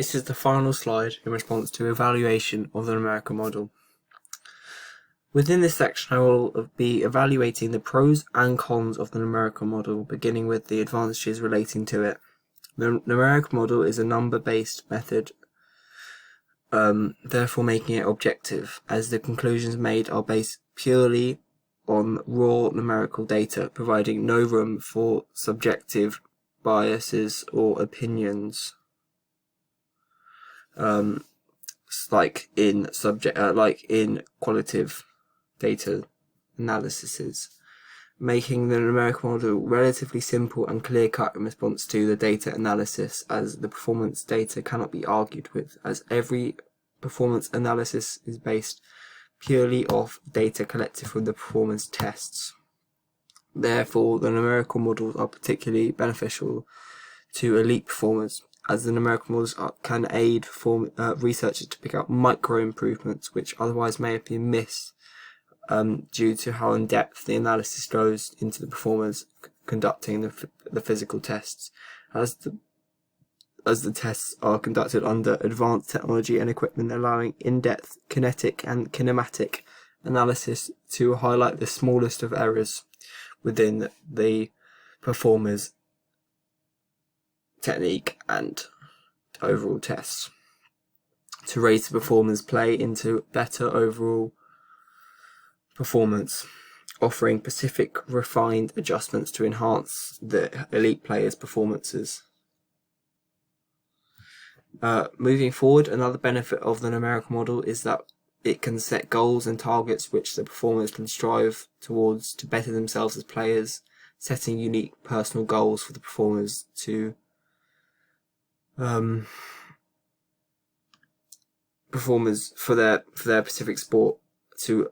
This is the final slide in response to evaluation of the numerical model. Within this section, I will be evaluating the pros and cons of the numerical model, beginning with the advantages relating to it. The numerical model is a number-based method, therefore making it objective, as the conclusions made are based purely on raw numerical data, providing no room for subjective biases or opinions. Like in qualitative data analyses, making the numerical model relatively simple and clear-cut in response to the data analysis, as the performance data cannot be argued with, as every performance analysis is based purely off data collected from the performance tests. Therefore, the numerical models are particularly beneficial to elite performers, as the numerical models can aid researchers to pick out micro improvements which otherwise may have been missed due to how in depth the analysis goes into the performers conducting the physical tests, as the tests are conducted under advanced technology and equipment, allowing in-depth kinetic and kinematic analysis to highlight the smallest of errors within the performer's technique and overall tests, to raise the performer's play into better overall performance, offering specific refined adjustments to enhance the elite players' performances. Moving forward, another benefit of the numerical model is that it can set goals and targets which the performers can strive towards to better themselves as players, setting unique personal goals for the performers to performers for their specific sport, to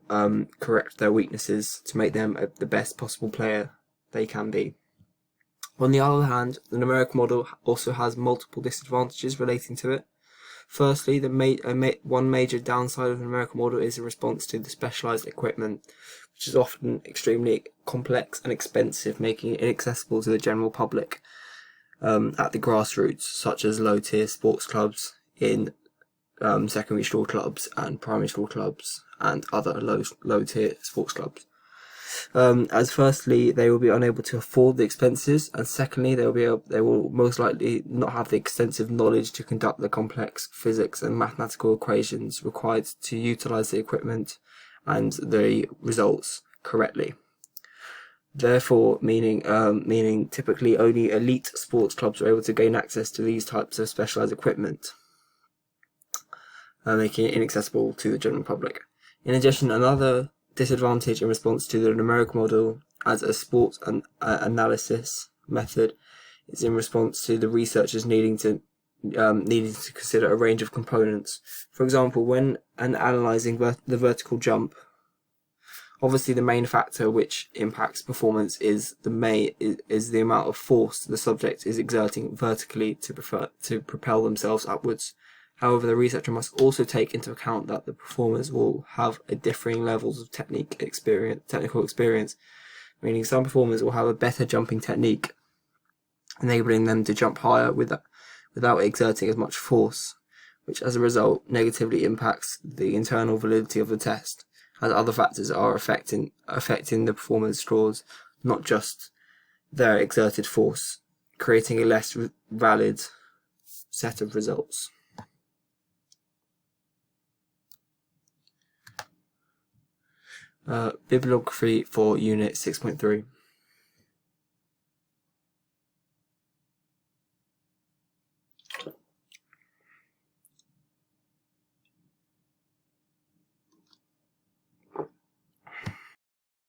correct their weaknesses, to make them the best possible player they can be. On the other hand, the numerical model also has multiple disadvantages relating to it. Firstly, one major downside of the numerical model is in response to the specialized equipment, which is often extremely complex and expensive, making it inaccessible to the general public at the grassroots, such as low-tier sports clubs in secondary school clubs and primary school clubs and other low-tier sports clubs. As firstly, they will be unable to afford the expenses, and secondly, they will most likely not have the extensive knowledge to conduct the complex physics and mathematical equations required to utilize the equipment and the results correctly. Therefore, meaning typically only elite sports clubs are able to gain access to these types of specialized equipment, making it inaccessible to the general public. In addition, another disadvantage in response to the numerical model as a sports analysis method is in response to the researchers needing to consider a range of components. For example, when analysing the vertical jump, obviously the main factor which impacts performance is the amount of force the subject is exerting vertically to propel themselves upwards. However, the researcher must also take into account that the performers will have differing levels of technical experience, meaning some performers will have a better jumping technique, enabling them to jump higher without exerting as much force, which as a result negatively impacts the internal validity of the test, as other factors are affecting the performer's scores, not just their exerted force, creating a less valid set of results. Bibliography for Unit 6.3.